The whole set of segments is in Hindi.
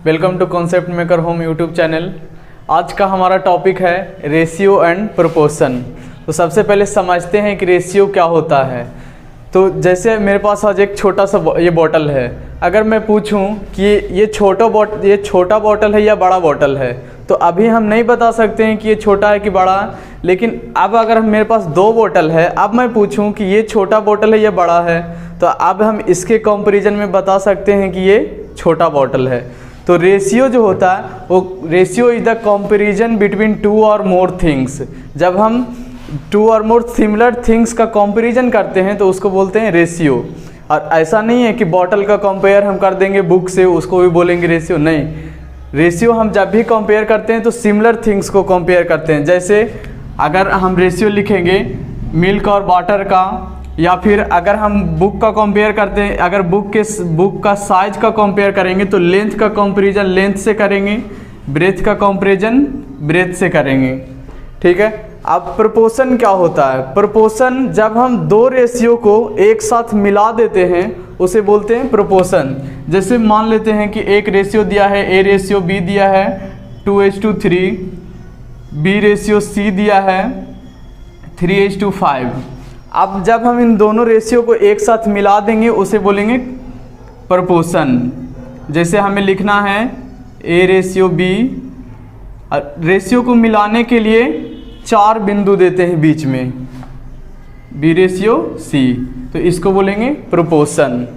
Welcome to concept maker home YouTube channel. आज का हमारा टॉपिक है रेशियो एंड प्रोपोर्शन। तो सबसे पहले समझते हैं कि रेशियो क्या होता है। तो जैसे मेरे पास आज एक छोटा सा ये बॉटल है, अगर मैं पूछूं कि ये छोटा बॉटल है या बड़ा बॉटल है, तो अभी हम नहीं बता सकते हैं कि ये छोटा है कि बड़ा। लेकिन अब अगर मेरे पास दो बोतल है, अब मैं पूछूं कि ये छोटा बॉटल है या बड़ा है, तो अब हम इसके कंपैरिजन में बता सकते हैं कि ये छोटा बॉटल है। तो रेशियो जो होता है वो ratio is the comparison between two और मोर थिंग्स। जब हम टू और मोर सिमिलर थिंग्स का कंपैरिजन करते हैं तो उसको बोलते हैं रेशियो। और ऐसा नहीं है कि बॉटल का कंपेयर हम कर देंगे बुक से, उसको भी बोलेंगे रेशियो। नहीं, रेशियो हम जब भी कंपेयर करते हैं तो सिमिलर थिंग्स को कंपेयर करते हैं। जैसे अगर हम रेशियो लिखेंगे मिल्क और वाटर का, या फिर अगर हम बुक का कंपेयर करते हैं, अगर बुक का साइज का कंपेयर करेंगे तो लेंथ का कंपैरिजन लेंथ से करेंगे, ब्रेथ का कंपैरिजन ब्रेथ से करेंगे। ठीक है। अब प्रोपोर्शन क्या होता है? प्रोपोर्शन जब हम दो रेशियो को एक साथ मिला देते हैं उसे बोलते हैं प्रोपोर्शन। जैसे मान लेते हैं कि एक रेशियो दिया है, ए रेशियो बी दिया है 2:3, बी रेशियो सी दिया है 3:5। अब जब हम इन दोनों रेशियो को एक साथ मिला देंगे उसे बोलेंगे प्रोपोर्शन। जैसे हमें लिखना है ए रेशियो बी, रेशियो को मिलाने के लिए 4 बिंदु देते हैं बीच में, बी रेशियो सी, तो इसको बोलेंगे प्रोपोर्शन।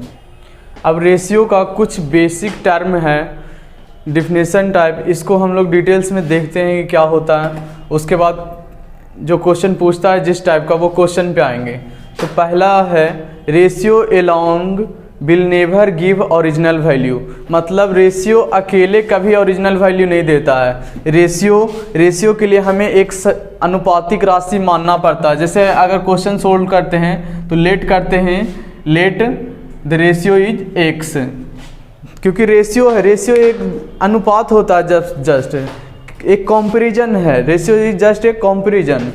अब रेशियो का कुछ बेसिक टर्म है, डिफिनेशन टाइप, इसको हम लोग डिटेल्स में देखते हैं कि क्या होता है। उसके बाद जो क्वेश्चन पूछता है जिस टाइप का, वो क्वेश्चन पे आएंगे। तो पहला है ratio along will never give original value. मतलब रेशियो अकेले कभी ओरिजिनल वैल्यू नहीं देता है। रेशियो के लिए हमें एक अनुपातिक राशि मानना पड़ता है। जैसे अगर क्वेश्चन सोल्व करते हैं तो लेट करते हैं, let the ratio is x, क्योंकि रेशियो एक अनुपात होता है, जस्ट एक कंपैरिजन है। रेशियो इज जस्ट एक कंपैरिजन।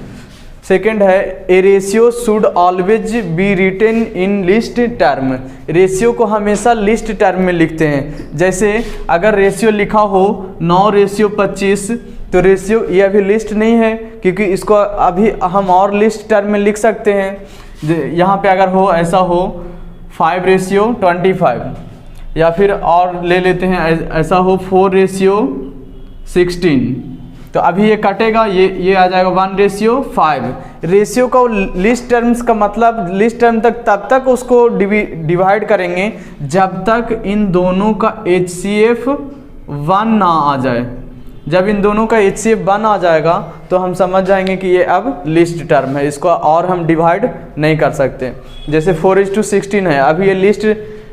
सेकेंड है a ratio should always be written in least term. Ratio को हमेशा लिस्ट टर्म में लिखते हैं। जैसे अगर रेशियो लिखा हो 9:25, तो रेशियो ये अभी लिस्ट नहीं है, क्योंकि इसको अभी हम और लिस्ट टर्म में लिख सकते हैं। यहाँ पे अगर हो ऐसा हो 5:25, या फिर और ले लेते हैं ऐसा हो 4:16, तो अभी ये कटेगा, ये आ जाएगा 1:5। रेशियो को लिस्ट टर्म्स का मतलब लिस्ट टर्म तब तक उसको डिवाइड करेंगे जब तक इन दोनों का HCF 1 ना आ जाए। जब इन दोनों का HCF 1 आ जाएगा तो हम समझ जाएंगे कि ये अब लिस्ट टर्म है, इसको और हम डिवाइड नहीं कर सकते। जैसे 4:16 है, अभी ये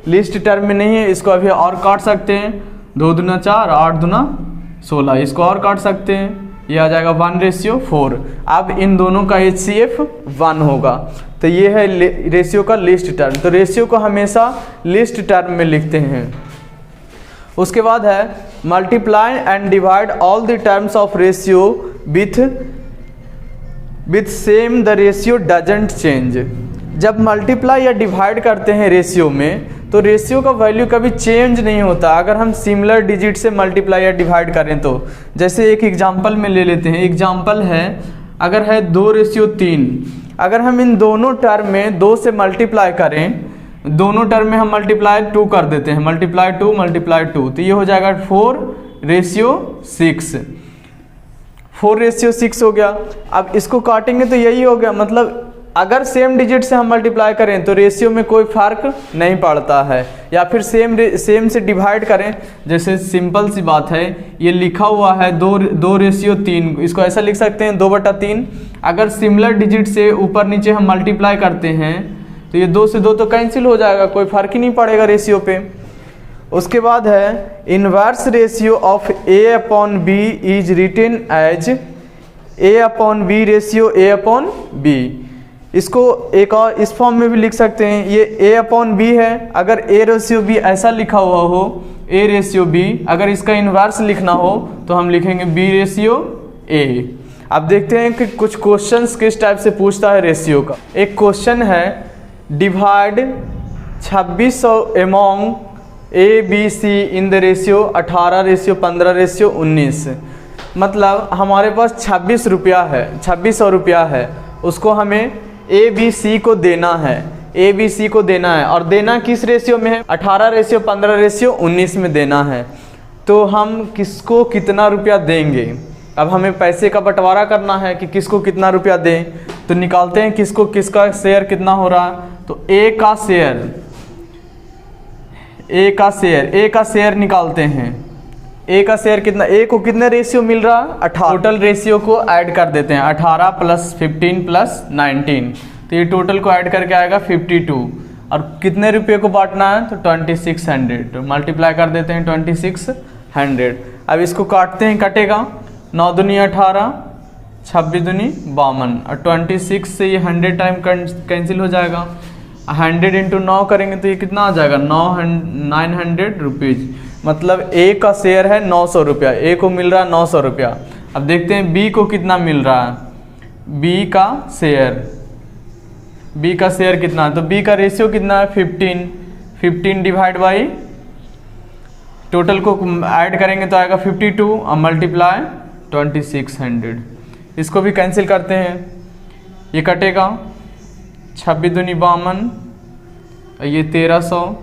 लिस्ट टर्म में नहीं है, इसको अभी और काट सकते हैं। 2 दूना 4, 8 दूना 16, इसको और काट सकते हैं, ये आ जाएगा 1:4। अब इन दोनों का HCF 1 होगा, तो ये है रेशियो का लिस्ट टर्म। तो रेशियो को हमेशा लिस्ट टर्म में लिखते हैं। उसके बाद है multiply and divide all the terms of ratio with same the ratio doesn't change. जब मल्टीप्लाई या डिवाइड करते हैं रेशियो में, तो रेशियो का वैल्यू कभी चेंज नहीं होता अगर हम सिमिलर डिजिट से मल्टीप्लाई या डिवाइड करें तो। जैसे एक एग्जांपल में ले लेते हैं। एग्जांपल है, अगर है 2:3, अगर हम इन दोनों टर्म में 2 से मल्टीप्लाई करें, दोनों टर्म में हम मल्टीप्लाई 2 कर देते हैं, मल्टीप्लाई 2, तो ये हो जाएगा 4:6। 4:6 हो गया। अब इसको काटेंगे तो यही हो गया। मतलब अगर सेम डिजिट से हम मल्टीप्लाई करें तो रेशियो में कोई फर्क नहीं पड़ता है, या फिर सेम से डिवाइड करें। जैसे सिंपल सी बात है, ये लिखा हुआ है 2:3, इसको ऐसा लिख सकते हैं 2/3। अगर सिमिलर डिजिट से ऊपर नीचे हम मल्टीप्लाई करते हैं तो ये 2 से 2 तो कैंसिल हो जाएगा, कोई फर्क ही नहीं पड़ेगा रेशियो पे। उसके बाद है inverse ratio of A/B is written as A/B ratio A/B। इसको एक और इस फॉर्म में भी लिख सकते हैं, ये A/B है। अगर A रेशियो B ऐसा लिखा हुआ हो, A रेशियो B, अगर इसका इन्वर्स लिखना हो तो हम लिखेंगे B रेशियो A। अब देखते हैं कि कुछ क्वेश्चंस किस टाइप से पूछता है रेशियो का। एक क्वेश्चन है divide 2600 among ABC in the ratio 18:15:19। मतलब हमारे पास 26 रुपया है, 2600 रुपया है, उसको हमें ABC को देना है, ABC को देना है। और देना किस रेशियो में है? 18:15:19 में देना है। तो हम किसको कितना रुपया देंगे? अब हमें पैसे का बंटवारा करना है कि किसको कितना रुपया दें। तो निकालते हैं किसको किसका शेयर कितना हो रहा है। तो A का शेयर निकालते हैं। A का शेयर कितना, A को कितना रेशियो मिल रहा है? 18। टोटल रेशियो को ऐड कर देते हैं, 18 + 15 + 19। तो ये टोटल को ऐड करके आएगा 52। और कितने रुपये को बांटना है? तो 2600। तो मल्टीप्लाई कर देते हैं 2600। अब इसको काटते हैं, कटेगा 9 दूनी 18, 26 दूनी 52 और 26 से ये 100 टाइम कैंसिल हो जाएगा। 100 × 9 करेंगे तो ये कितना आ जाएगा? 900 रुपीज़। मतलब A का शेयर है 900 रुपया, A को मिल रहा है 900 रुपया। अब देखते हैं B को कितना मिल रहा है। B का शेयर कितना है? तो B का रेशियो कितना है? 15 डिवाइड बाई टोटल को ऐड करेंगे तो आएगा 52 और मल्टीप्लाई 2600। इसको भी कैंसिल करते हैं, ये कटेगा 26 दूनी 52, ये 1300।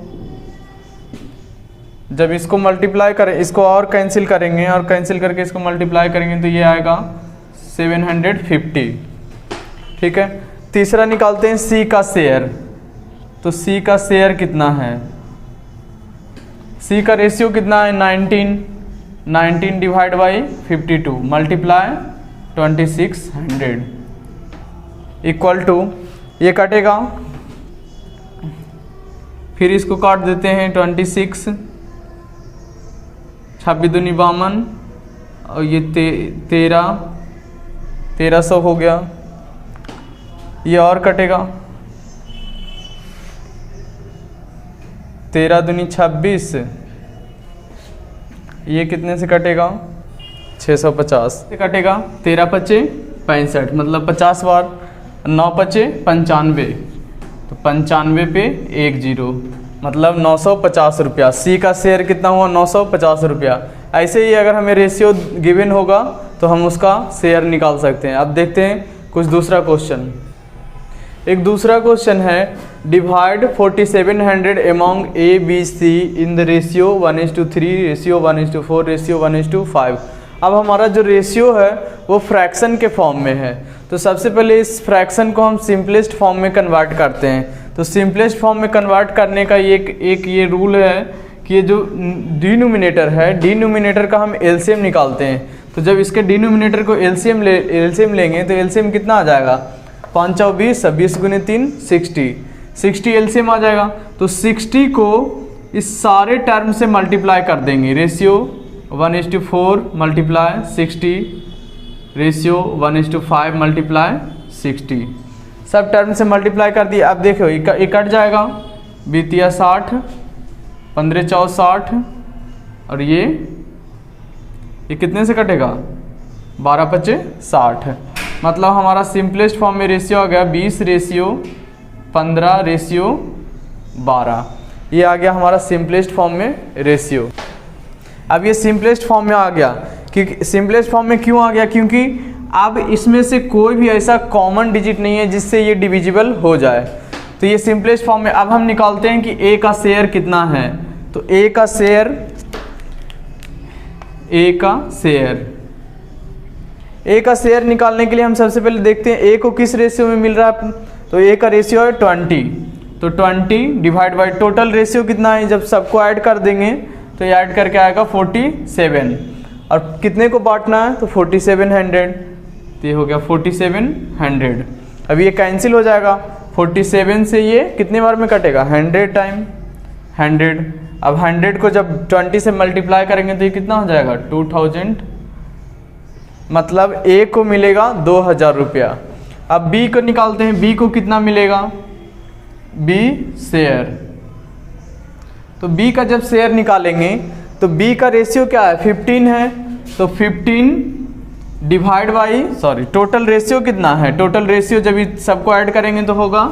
जब इसको मल्टीप्लाई करें, इसको और कैंसिल करेंगे और कैंसिल करके इसको मल्टीप्लाई करेंगे तो ये आएगा 750। ठीक है। तीसरा निकालते हैं C का शेयर। तो C का शेयर कितना है? C का रेशियो कितना है? 19 divide by 52 multiply 2600 equal to, ये कटेगा, फिर इसको काट देते हैं 26, 26 दूनी 52 और ये 1300 हो गया। ये और कटेगा, 13 दूनी 26, ये कितने से कटेगा? 650 से कटेगा। 13 × 5 = 65, मतलब 50 बार। 9 × 5 = 95, तो 95 पे 10, मतलब 950 रुपया। C का शेयर कितना हुआ? 950 रुपया। ऐसे ही अगर हमें रेशियो गिवन होगा तो हम उसका शेयर निकाल सकते हैं। अब देखते हैं कुछ दूसरा क्वेश्चन। एक दूसरा क्वेश्चन है, divide 4700 among ABC in the ratio 1:3, ratio 1:4, ratio 1:5। अब हमारा जो रेशियो है वो फ्रैक्शन के फॉर्म में है। तो सबसे पहले इस फ्रैक्शन को हम सिंपलेस्ट फॉर्म में कन्वर्ट करते हैं। तो सिंपलेस्ट फॉर्म में कन्वर्ट करने का एक ये रूल है कि ये जो डिनोमिनेटर है, डिनोमिनेटर का हम एलसीएम निकालते हैं। तो जब इसके डिनोमिनेटर को एलसीएम लेंगे तो एलसीएम कितना आ जाएगा? 5 × 20, 20 × 3 60 एलसीएम आ जाएगा। तो 60 को इस सारे टर्म से मल्टीप्लाई कर देंगे। रेशियो 1:4 मल्टीप्लाई 60, रेशियो 1:5 मल्टीप्लाई 60, सब टर्म से मल्टीप्लाई कर दिया। अब देखो ये कट जाएगा, 20 × 60, 15 × 4 = 60 और ये कितने से कटेगा? 12 × 5 = 60। मतलब हमारा सिंपलेस्ट फॉर्म में रेशियो आ गया 20:15:12। ये आ गया हमारा सिंपलेस्ट फॉर्म में रेशियो। अब ये सिंपलेस्ट फॉर्म में आ गया, क्योंकि सिंपलेस्ट फॉर्म में क्यों आ गया? क्योंकि अब इसमें से कोई भी ऐसा कॉमन डिजिट नहीं है जिससे ये डिविजिबल हो जाए। तो ये सिंपलेस्ट फॉर्म में। अब हम निकालते हैं कि A का शेयर कितना है। तो A का शेयर निकालने के लिए हम सबसे पहले देखते हैं A को किस रेशियो में मिल रहा है। तो A का रेशियो है 20, तो 20 डिवाइड बाई टोटल रेशियो कितना है? जब सबको ऐड कर देंगे तो ये ऐड करके आएगा 47 और कितने को बांटना है? तो 4700। तो ये हो गया 4700। अब ये कैंसिल हो जाएगा, 47 से ये कितने बार में कटेगा? 100 टाइम 100। अब 100 को जब 20 से मल्टीप्लाई करेंगे तो ये कितना हो जाएगा? 2000। मतलब A को मिलेगा 2000 रुपया। अब B को निकालते हैं, B को कितना मिलेगा? B share. तो B का जब शेयर निकालेंगे तो B का रेशियो क्या है? 15 है। तो 15 डिवाइड बाई टोटल रेशियो कितना है? टोटल रेशियो जब सबको ऐड करेंगे तो होगा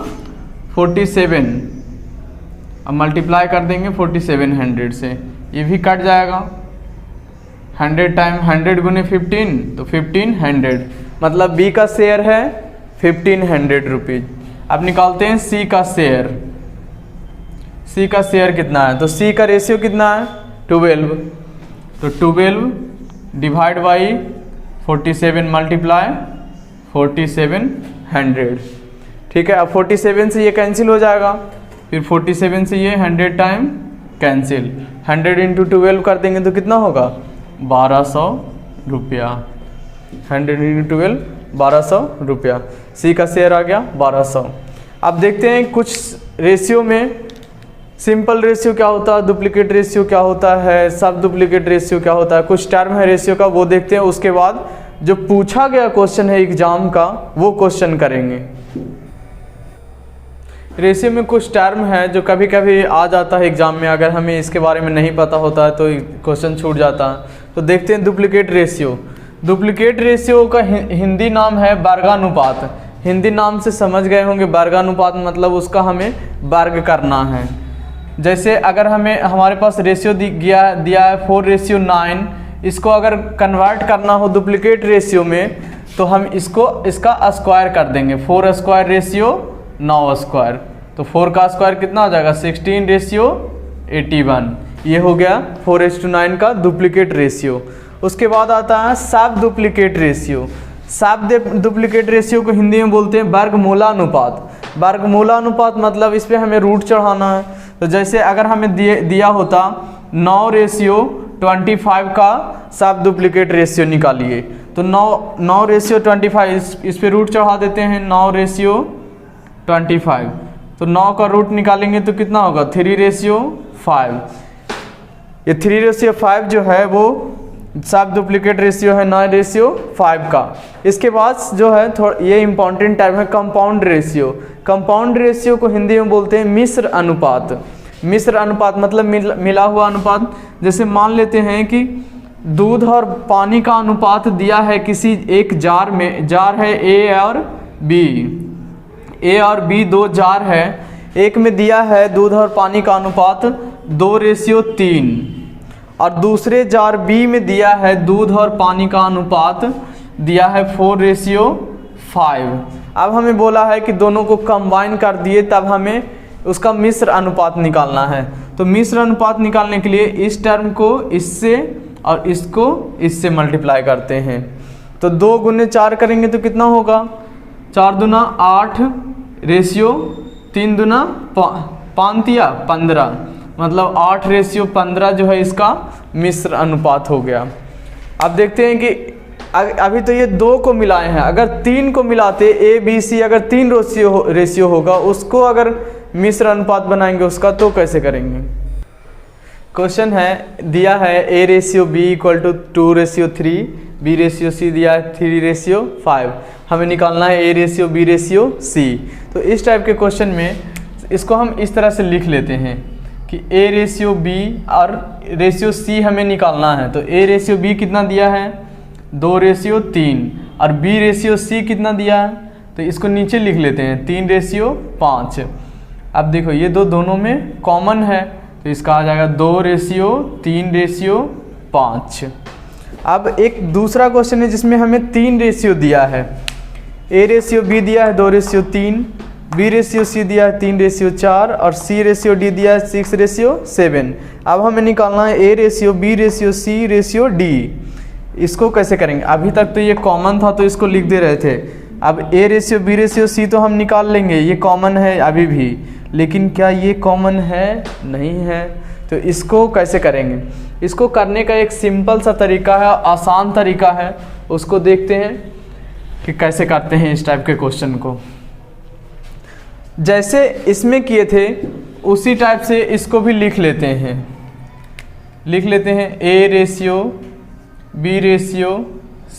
47 अब मल्टीप्लाई कर देंगे 4700 से, ये भी कट जाएगा। 100 टाइम 100 गुने 15 तो 1500, मतलब बी का शेयर है 1500 रुपीज। अब निकालते हैं सी का शेयर। सी का शेयर कितना है, तो सी का रेशियो कितना है 12, तो 12 डिवाइड बाई 47 मल्टीप्लाई 4700, ठीक है। अब 47 से ये कैंसिल हो जाएगा, फिर 47 से ये 100 टाइम कैंसिल, 100 इंटू 12 कर देंगे तो कितना होगा 1200 रुपया। 100 इंटू 12 1200 रुपया, सी का शेयर आ गया 1200। अब देखते हैं कुछ रेशियो में सिंपल रेशियो क्या होता है, डुप्लीकेट रेशियो क्या होता है, सब डुप्लीकेट रेशियो क्या होता है, कुछ टर्म है रेशियो का वो देखते हैं। उसके बाद जो पूछा गया क्वेश्चन है एग्जाम का वो क्वेश्चन करेंगे। रेशियो में कुछ टर्म है जो कभी कभी आ जाता है एग्जाम में, अगर हमें इसके बारे में नहीं पता होता है तो क्वेश्चन छूट जाता है। तो देखते हैं डुप्लीकेट रेशियो। डुप्लीकेट रेशियो का हिंदी नाम है वर्गानुपात। हिंदी नाम से समझ गए होंगे, वर्गानुपात मतलब उसका हमें वर्ग करना है। जैसे अगर हमारे पास रेशियो दिया है 4:9, इसको अगर कन्वर्ट करना हो डुप्लीकेट रेशियो में तो हम इसका स्क्वायर कर देंगे। 4 स्क्वायर रेशियो 9 स्क्वायर, तो 4 का स्क्वायर कितना हो जाएगा 16:81। ये हो गया 4:9 का डुप्लीकेट रेशियो। उसके बाद आता है सब डुप्लीकेट रेशियो। सब डुप्लीकेट रेशियो को हिंदी में बोलते हैं वर्गमूलानुपात। वर्गमूलानुपात मतलब इस पर हमें रूट चढ़ाना है। तो जैसे अगर हमें दिया होता 9:25 का सब डुप्लीकेट रेशियो निकालिए, तो 9:25 इस पे रूट चढ़ा देते हैं 9:25, तो 9 का रूट निकालेंगे तो कितना होगा 3:5। ये 3:5 जो है वो सब डुप्लीकेट रेशियो है 9:5 का। इसके बाद जो है ये इंपॉर्टेंट टर्म है कंपाउंड रेशियो। कंपाउंड रेशियो को हिंदी में बोलते हैं मिश्र अनुपात। मिश्र अनुपात मतलब मिला हुआ अनुपात। जैसे मान लेते हैं कि दूध और पानी का अनुपात दिया है किसी एक जार में, जार है ए और बी, दो जार है। एक में दिया है दूध और पानी का अनुपात 2:3 और दूसरे जार बी में दिया है दूध और पानी का अनुपात दिया है 4:5। अब हमें बोला है कि दोनों को कंबाइन कर दिए तब हमें उसका मिश्र अनुपात निकालना है। तो मिश्र अनुपात निकालने के लिए इस टर्म को इससे और इसको इससे मल्टीप्लाई करते हैं। तो 2 गुने 4 करेंगे तो कितना होगा 4 दूना 8 रेशियो 3 दूना 5 या 15, मतलब 8:15 जो है इसका मिश्र अनुपात हो गया। अब देखते हैं कि अभी तो ये 2 को मिलाए हैं, अगर 3 को मिलाते ए बी सी, अगर 3 रेशियो होगा उसको अगर मिश्र अनुपात बनाएंगे उसका तो कैसे करेंगे। क्वेश्चन है दिया है A:B = 2:3, B:C दिया है 3:5। हमें निकालना है A:B:C। तो इस टाइप के क्वेश्चन में इसको हम इस तरह से लिख लेते हैं कि A:B और रेशियो C हमें निकालना है। तो A:B कितना दिया है 2:3 और B:C कितना दिया है, तो इसको नीचे लिख लेते हैं 3:5। अब देखो ये दोनों में कॉमन है तो इसका आ जाएगा 2:3:5। अब एक दूसरा क्वेश्चन है जिसमें हमें 3 रेशियो दिया है। A:B दिया है 2:3, B:C दिया है 3:4 और C:D दिया है 6:7। अब हमें निकालना है A:B:C:D। इसको कैसे करेंगे, अभी तक तो ये कॉमन था तो इसको लिख दे रहे थे। अब A:B:C तो हम निकाल लेंगे, ये कॉमन है अभी भी, लेकिन क्या ये कॉमन है, नहीं है। तो इसको कैसे करेंगे, इसको करने का एक सिंपल सा तरीका है, आसान तरीका है, उसको देखते हैं कि कैसे करते हैं इस टाइप के क्वेश्चन को। जैसे इसमें किए थे उसी टाइप से इसको भी लिख लेते हैं।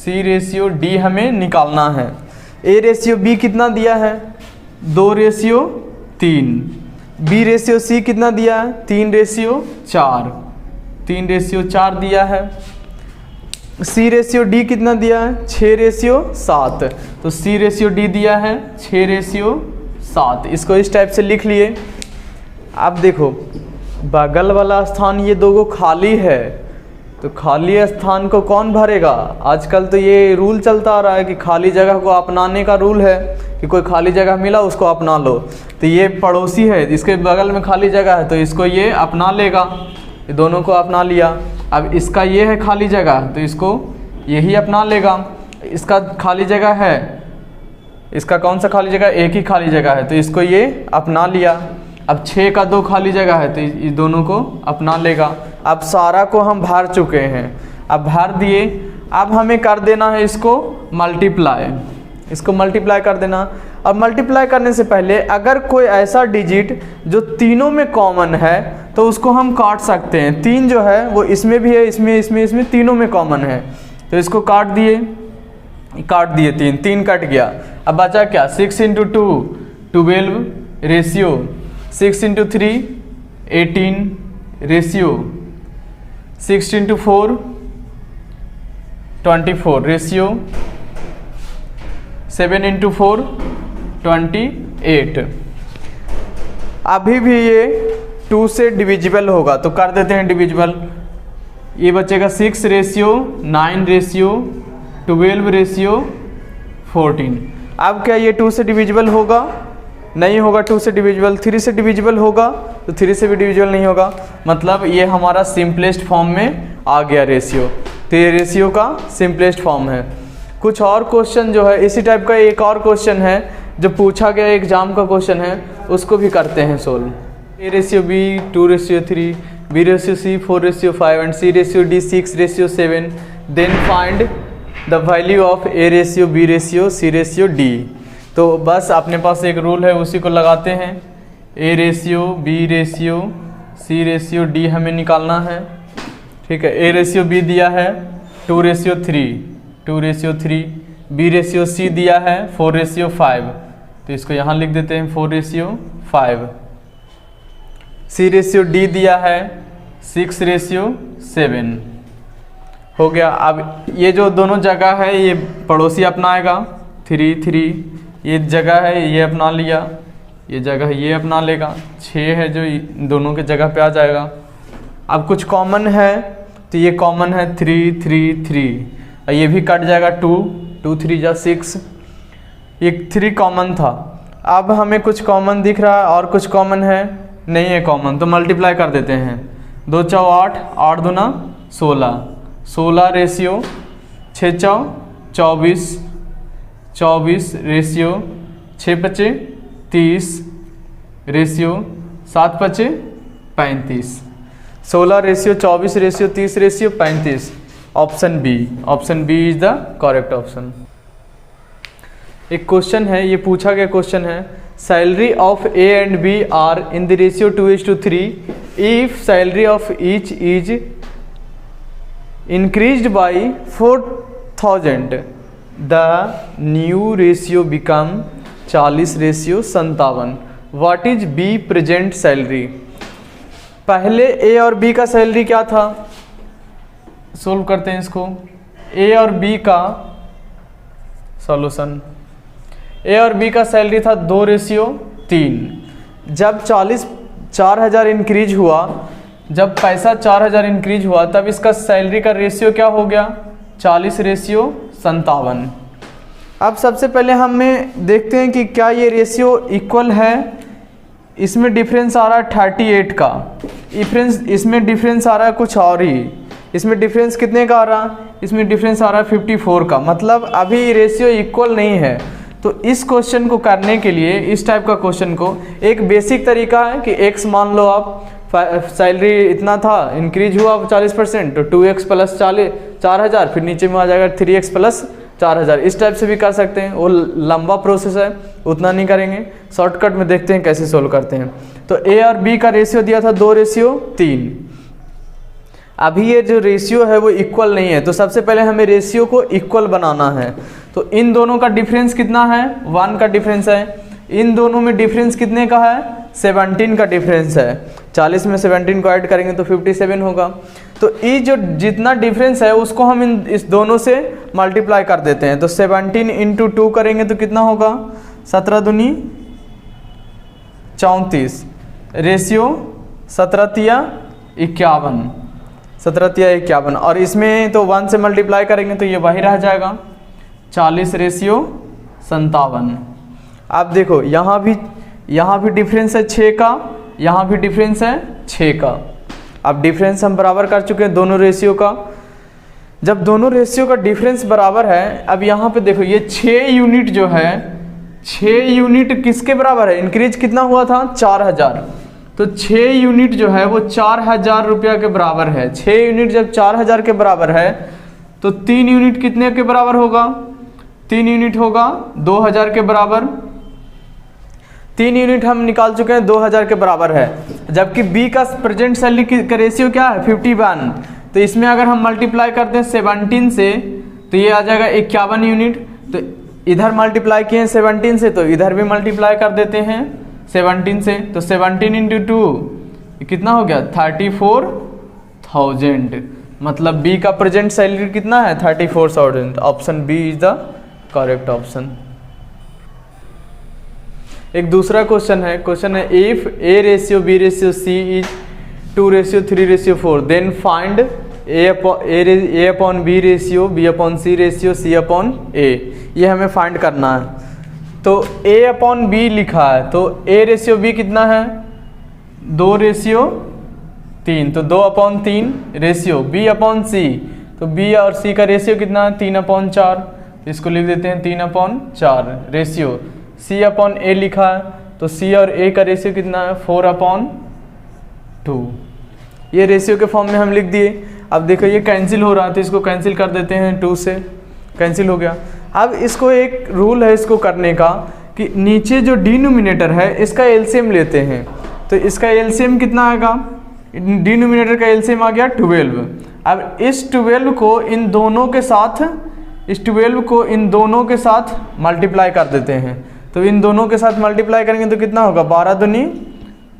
A:B:C:D हमें निकालना है। A:B कितना दिया है 2:3, B:C कितना दिया है 3:4, 3:4 दिया है। C:D कितना दिया है 6:7, तो C:D दिया है 6:7। इसको इस टाइप से लिख लिए। अब देखो बगल वाला स्थान ये दो खाली है, तो खाली स्थान को कौन भरेगा? आजकल तो ये रूल चलता आ रहा है कि खाली जगह को अपनाने का रूल है कि कोई खाली जगह मिला उसको अपना लो। तो ये पड़ोसी है, इसके बगल में खाली जगह है तो इसको ये अपना लेगा, ये दोनों को अपना लिया। अब इसका ये है खाली जगह तो इसको यही अपना लेगा। इसका खाली जगह है, इसका कौन सा खाली जगह? एक ही खाली जगह है तो इसको ये अपना लिया। अब 6 का 2 खाली जगह है तो इस दोनों को अपना लेगा। अब सारा को हम भर चुके हैं, अब भर दिए। अब हमें कर देना है इसको मल्टीप्लाई, इसको मल्टीप्लाई कर देना। अब मल्टीप्लाई करने से पहले अगर कोई ऐसा डिजिट जो तीनों में कॉमन है तो उसको हम काट सकते हैं। 3 जो है वो इसमें भी है, इसमें तीनों में कॉमन है तो इसको काट दिए 3 कट गया। अब बचा क्या? 6 × 2 12 रेशियो, 6 × 3 18 रेशियो, 6 × 4 24 रेशियो, 7 × 4 28। अभी भी ये 2 से डिविजिबल होगा तो कर देते हैं डिविजिबल। ये बचेगा 6 रेशियो 9 रेशियो 12 रेशियो 14। अब क्या ये 2 से डिविजिबल होगा? नहीं होगा 2 से डिविजिबल। 3 से डिविजिबल होगा तो 3 से भी डिविजिबल नहीं होगा। मतलब ये हमारा सिंपलेस्ट फॉर्म में आ गया रेशियो। तो ये रेशियो का सिंपलेस्ट फॉर्म है। कुछ और क्वेश्चन जो है इसी टाइप का एक और क्वेश्चन है जो पूछा गया एग्जाम का क्वेश्चन है, उसको भी करते हैं solve. A/B 2/3, B/C 4/5 and C/D 6/7। Then find the value of A/B/C C/D। तो बस अपने पास एक रूल है उसी को लगाते हैं। A/B/C C/D हमें निकालना है, ठीक है। A/B दिया है 2/3, 2/3। B/C दिया है 4/5 तो इसको यहाँ लिख देते हैं 4/5। C/D दिया है 6/7 हो गया। अब ये जो दोनों जगह है ये पड़ोसी अपनाएगा 3 3, ये जगह है ये अपना लिया, ये जगह ये अपना लेगा। 6 है जो दोनों के जगह पे आ जाएगा। अब कुछ कॉमन है तो ये कॉमन है 3 3 3, ये भी कट जाएगा 2 2 3 जा 6, ये 3 कॉमन था। अब हमें कुछ कॉमन दिख रहा है और कुछ कॉमन है नहीं है कॉमन, तो मल्टीप्लाई कर देते हैं। 2 चौ 8, 8 दूना 16, 16 रेशियो 6 चौ 24, 24 रेशियो 6 पचे 30 रेशियो 7 पचे 35। 16 ratio 24 ratio 30 ratio 35। Option B is the correct option. एक क्वेश्चन है, ये पूछा गया क्वेश्चन है, salary of A and B are in the ratio 2:3 if salary of each is increased by 4000 the new ratio become 40/57। What is B present salary? पहले ए और बी का सैलरी क्या था? सोल्व करते हैं इसको। ए और बी का सॉल्यूशन, ए और बी का सैलरी था 2/3। जब 4,000 इंक्रीज हुआ, जब पैसा 4,000 इंक्रीज हुआ तब इसका सैलरी का रेशियो क्या हो गया? 40/57। अब सबसे पहले हमें देखते हैं कि क्या ये रेशियो इक्वल है। इसमें डिफरेंस आ रहा है 38 का, इसमें डिफरेंस आ रहा है कुछ और ही। इसमें डिफरेंस कितने का आ रहा है? इसमें डिफरेंस आ रहा है 54 का। मतलब अभी रेशियो इक्वल नहीं है। तो इस क्वेश्चन को करने के लिए, इस टाइप का क्वेश्चन को, एक बेसिक तरीका है कि x मान लो आप, सैलरी इतना था, इंक्रीज हुआ 40%, तो 2x प्लस 4,000, फिर नीचे में आ जाएगा 3x प्लस 4,000। इस टाइप से भी कर सकते हैं। वो लंबा प्रोसेस है, उतना नहीं करेंगे, शॉर्टकट में देखते हैं कैसे सोल्व करते हैं। तो ए और बी का रेशियो दिया था 2/3। अभी ये जो रेशियो है वो इक्वल नहीं है, तो सबसे पहले हमें रेशियो को इक्वल बनाना है। तो इन दोनों का डिफरेंस कितना है? 1 का डिफरेंस है। इन दोनों में डिफरेंस कितने का है? 17 का डिफरेंस है। 40 में 17 को ऐड करेंगे तो 57 होगा। तो ये जो जितना डिफरेंस है उसको हम इस दोनों से मल्टीप्लाई कर देते हैं। तो 17 × 2 करेंगे तो कितना होगा? 17 दूनी 34, रेशियो 17:51, 17:51, और इसमें तो 1 से मल्टीप्लाई करेंगे तो ये वही रह जाएगा 40:57। आप देखो यहाँ भी डिफरेंस है 6 का, यहाँ भी डिफरेंस है 6 का। अब डिफरेंस हम बराबर कर चुके हैं दोनों रेशियो का। जब दोनों रेशियो का डिफरेंस बराबर है, अब यहाँ पे देखो ये 6 यूनिट जो है, 6 यूनिट किसके बराबर है? इंक्रीज कितना हुआ था? 4000। तो 6 यूनिट जो है वो 4000 रुपया के बराबर है। 6 यूनिट जब 4000 के बराबर है तो 3 यूनिट कितने के बराबर होगा? 3 यूनिट होगा 2000 के बराबर। 3 यूनिट हम निकाल चुके हैं 2000 के बराबर है। जबकि बी का प्रेजेंट सैलरी का रेशियो क्या है? 51। तो इसमें अगर हम मल्टीप्लाई करते हैं 17 से तो ये आ जाएगा 51 यूनिट। तो इधर मल्टीप्लाई किए हैं 17 से तो इधर भी मल्टीप्लाई कर देते हैं 17 से। तो 17 × 2 कितना हो गया? 34,000। मतलब बी का प्रेजेंट सैलरी कितना है? 34,000। Option B is the correct option. एक दूसरा क्वेश्चन है if A ratio B ratio C is 2:3:4 then find A upon B ratio, B upon C ratio, C upon A. ये हमें फाइंड करना है। तो ए अपॉन बी लिखा है तो ए रेशियो बी कितना है? 2:3। तो 2/3 रेशियो बी अपॉन सी, तो बी और सी का रेशियो कितना है? 3/4। इसको लिख देते हैं 3/4 रेशियो। सी अपॉन ए लिखा है तो सी और ए का रेशियो कितना है? 4/2। ये रेशियो के फॉर्म में हम लिख दिए। अब देखो ये कैंसिल हो रहा है तो इसको कैंसिल कर देते हैं, 2 से कैंसिल हो गया। अब इसको एक रूल है इसको करने का कि नीचे जो डिनोमिनेटर है इसका एलसीएम लेते हैं। तो इसका एलसीएम कितना आएगा? डिनोमिनेटर का एलसीएम आ गया 12। अब इस 12 को इन दोनों के साथ मल्टीप्लाई कर देते हैं। तो इन दोनों के साथ मल्टीप्लाई करेंगे तो कितना होगा? 12 दूनी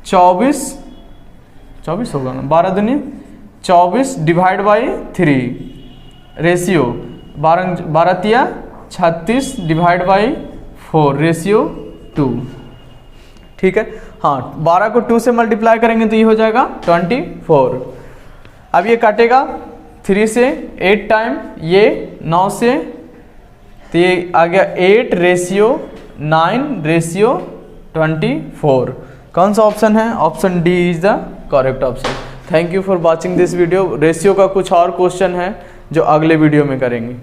24 होगा ना? 12 दूनी 24 divide by 3 ratio 12 36 divide by 4 ratio 2। ठीक है। हाँ, 12 को 2 से मल्टीप्लाई करेंगे तो ये हो जाएगा 24। अब ये काटेगा 3 से 8 टाइम, ये 9 से, तो ये आ गया 8:9:24। कौन सा ऑप्शन है? Option D is the correct option. Thank you for watching this video. Ratio का कुछ और क्वेश्चन है जो अगले वीडियो में करेंगे।